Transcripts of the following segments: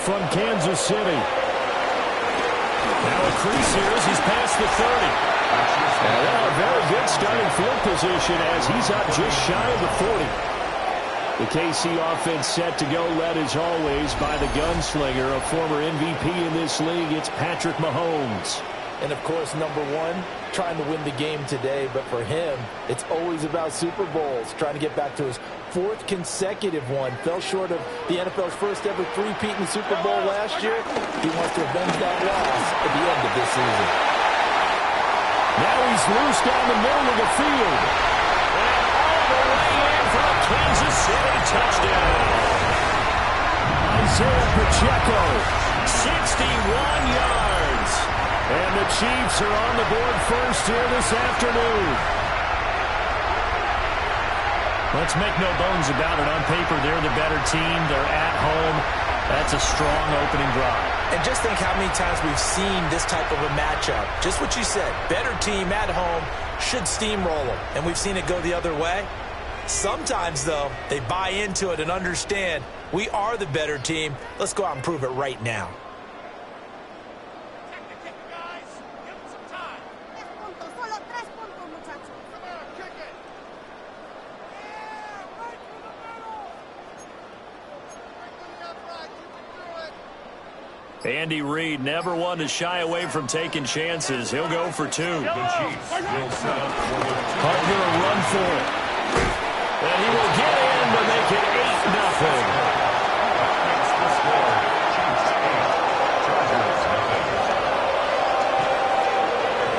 from Kansas City. Now a crease here as he's past the 30. And a very good starting field position as he's up just shy of the 40. The KC offense set to go, led as always by the gunslinger, a former MVP in this league. It's Patrick Mahomes. And, of course, number one, trying to win the game today. But for him, it's always about Super Bowls, trying to get back to his fourth consecutive one. Fell short of the NFL's first ever three-peat in the Super Bowl last year. He wants to avenge that loss at the end of this season. Now he's loose down the middle of the field. And all the way in for a Kansas City touchdown. Isaiah Pacheco, 61 yards. And the Chiefs are on the board first here this afternoon. Let's make no bones about it. On paper, they're the better team. They're at home. That's a strong opening drive. And just think how many times we've seen this type of a matchup. Just what you said. Better team at home should steamroll them. And we've seen it go the other way. Sometimes, though, they buy into it and understand we are the better team. Let's go out and prove it right now. Andy Reid never one to shy away from taking chances. He'll go for two. The Chiefs will set up for the Carter a run for it. And he will get in to make it 8-0.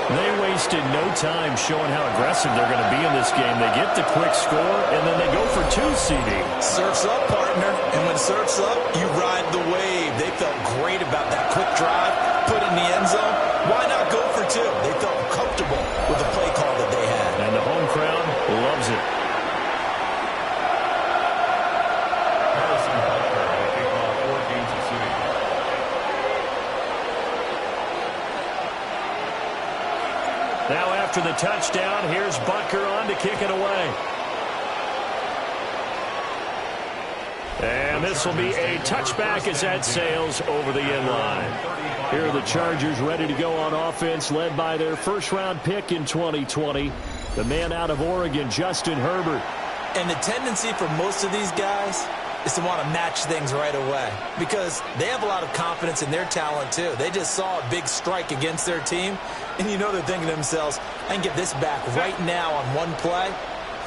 They wasted no time showing how aggressive they're going to be in this game. They get the quick score, and then they go for two, CD. Surf's up, partner. And when surf's up, you ride the wave. They felt great about that quick drive, put in the end zone. Why not go for two? They felt comfortable with the play call that they had. And the home crowd loves it. Harrison Butker will kick off for Kansas City. Now after the touchdown, here's Butker on to kick it away. And this will be a touchback as that sails over the end line. Here are the Chargers ready to go on offense, led by their first-round pick in 2020, the man out of Oregon, Justin Herbert. And the tendency for most of these guys is to want to match things right away because they have a lot of confidence in their talent too. They just saw a big strike against their team, and you know they're thinking to themselves, I can get this back right now on one play.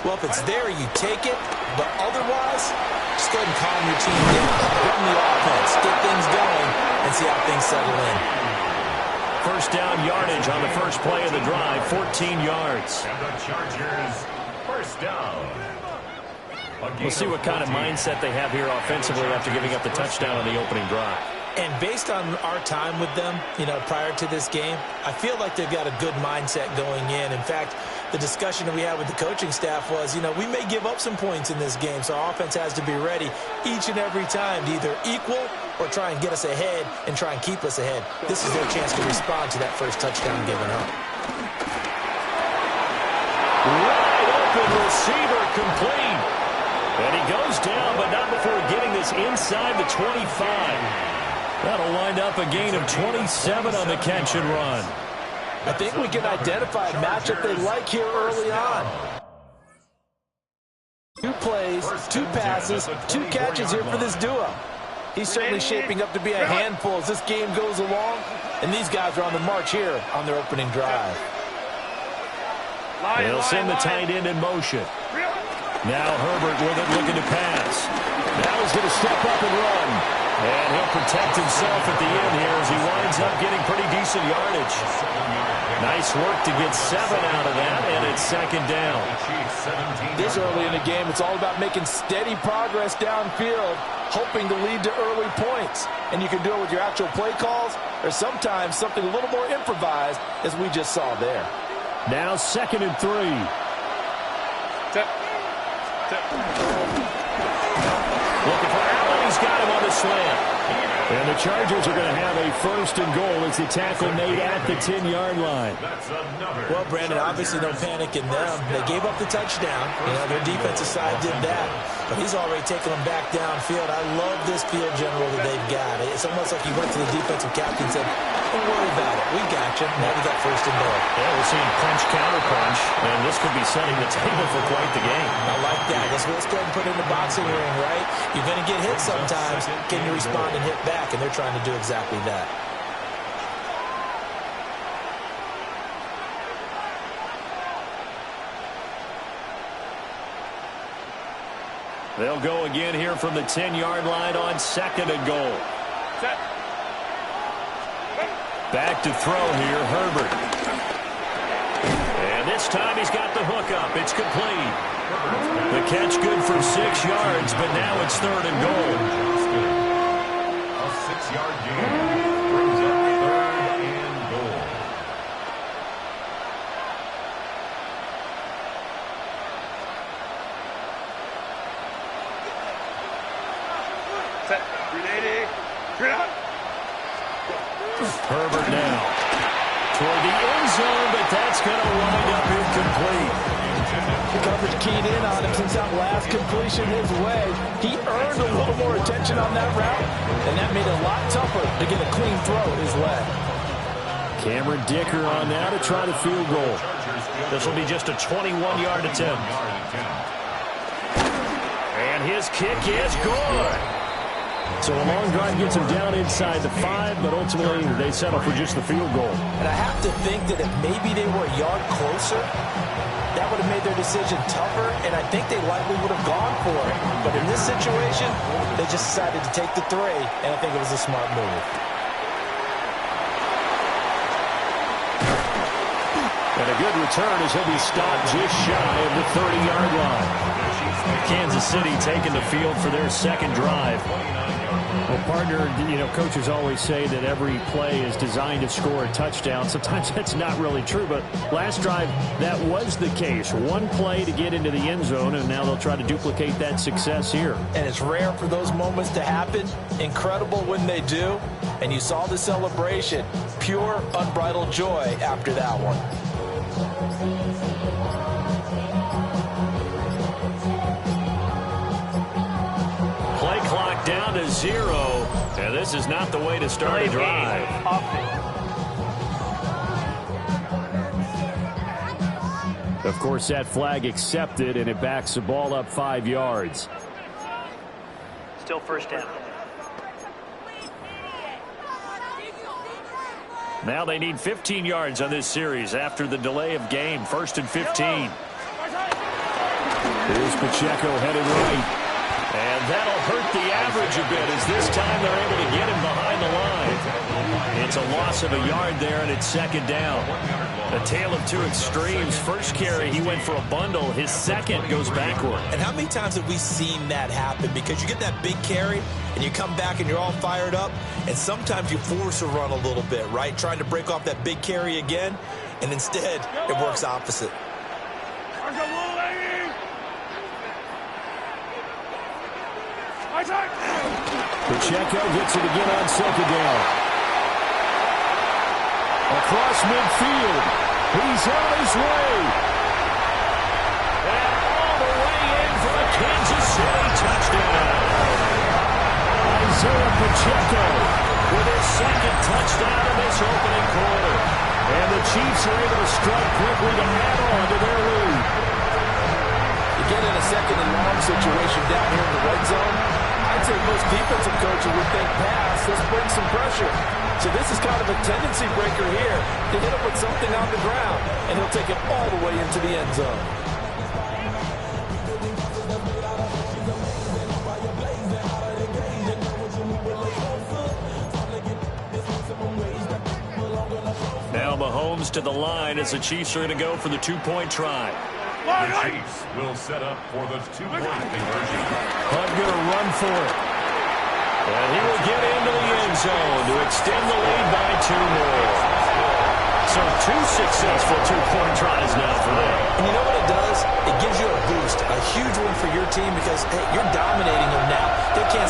Well, if it's there, you take it, but otherwise, just go ahead and calm your team down. Run the offense, get things going, and see how things settle in. First down yardage on the first play of the drive, 14 yards. And the Chargers, first down. We'll see what kind of mindset they have here offensively after giving up the touchdown on the opening drive. And based on our time with them, prior to this game, I feel like they've got a good mindset going in. In fact, the discussion that we had with the coaching staff was, we may give up some points in this game, so our offense has to be ready each and every time to either equal or try and get us ahead and try and keep us ahead. This is their chance to respond to that first touchdown given up. Wide open receiver complete. And he goes down, but not before getting this inside the 25. That'll wind up a gain of 27 on the catch and run. I think we can identify a matchup they like here early on. 2 plays, 2 passes, 2 catches here for this duo. He's certainly shaping up to be a handful as this game goes along, and these guys are on the march here on their opening drive. They'll send the tight end in motion. Now Herbert with it, looking to pass. Now he's going to step up and run. And he'll protect himself at the end here as he winds up getting pretty decent yardage. Nice work to get 7 out of that, and it's second down. This early in the game, it's all about making steady progress downfield, hoping to lead to early points. And you can do it with your actual play calls or sometimes something a little more improvised, as we just saw there. Now 2nd and 3. Looking for Allen. He's got him on the slant. And the Chargers are going to have a first and goal as the tackle made at the 10-yard line. Well, Brandon, obviously no panic in them. They gave up the touchdown. You know, their defensive side did that. But he's already taken them back downfield. I love this field general that they've got. It's almost like he went to the defensive captain and said, don't worry about it. We got you. Now we got first and goal. Yeah, we're seeing punch, counter punch. And this could be setting the table for quite the game. I like that. Let's go ahead and put it in the boxing ring, right? You're going to get hit sometimes. Can you respond and hit back? And they're trying to do exactly that. They'll go again here from the 10-yard line on second and goal. Set. Back to throw here, Herbert. And this time he's got the hook up. It's complete. The catch good for 6 yards, but now it's third and goal. A 6-yard gain brings up third and goal. Set. 380. 300. Herbert now toward the end zone, but that's going to wind up incomplete. The coverage keyed in on him since that last completion his way. He earned a little more attention on that route, and that made it a lot tougher to get a clean throw his way. Cameron Dicker on now to try the field goal. This will be just a 21-yard attempt. And his kick is good. So a long drive gets him down inside the 5, but ultimately they settle for just the field goal. And I have to think that if maybe they were a yard closer, that would have made their decision tougher, and I think they likely would have gone for it. But in this situation, they just decided to take the 3, and I think it was a smart move. And a good return as he'll be stopped just shy of the 30-yard line. Kansas City taking the field for their second drive. Well, partner, you know, coaches always say that every play is designed to score a touchdown. Sometimes that's not really true, but last drive, that was the case. One play to get into the end zone, and now they'll try to duplicate that success here. And it's rare for those moments to happen. Incredible when they do. And you saw the celebration. Pure, unbridled joy after that one. Play clock down to 0, and this is not the way to start a drive. Of course, that flag accepted, and it backs the ball up 5 yards. Still first down. Now they need 15 yards on this series after the delay of game. First and 15. Here's Pacheco headed right. And that'll hurt the average a bit as this time they're able to get him behind the line. It's a loss of a yard there, and it's second down. A tale of two extremes. First carry, he went for a bundle. His second goes backward. And how many times have we seen that happen? Because you get that big carry, and you come back and you're all fired up, and sometimes you force a run a little bit, right? Trying to break off that big carry again, and instead it works opposite. Pacheco gets it again on second down. Across midfield. He's on his way. And all the way in for a Kansas City touchdown. Isaiah Pacheco with his second touchdown in this opening quarter. And the Chiefs are able to strike quickly to add on to their lead. You get in a second and long situation down here in the red zone. I'd say most defensive coaches would think pass, let's bring some pressure. So this is kind of a tendency breaker here to hit him with something on the ground, and he'll take it all the way into the end zone. Now Mahomes to the line as the Chiefs are going to go for the two-point try. The Chiefs will set up for the two-point conversion. Hunt going to run for it. And he will get into the end zone to extend the lead by 2 more. So 2 successful two-point tries now for them. And you know what it does? It gives you a boost, a huge one for your team because, hey, you're dominating them now. They can't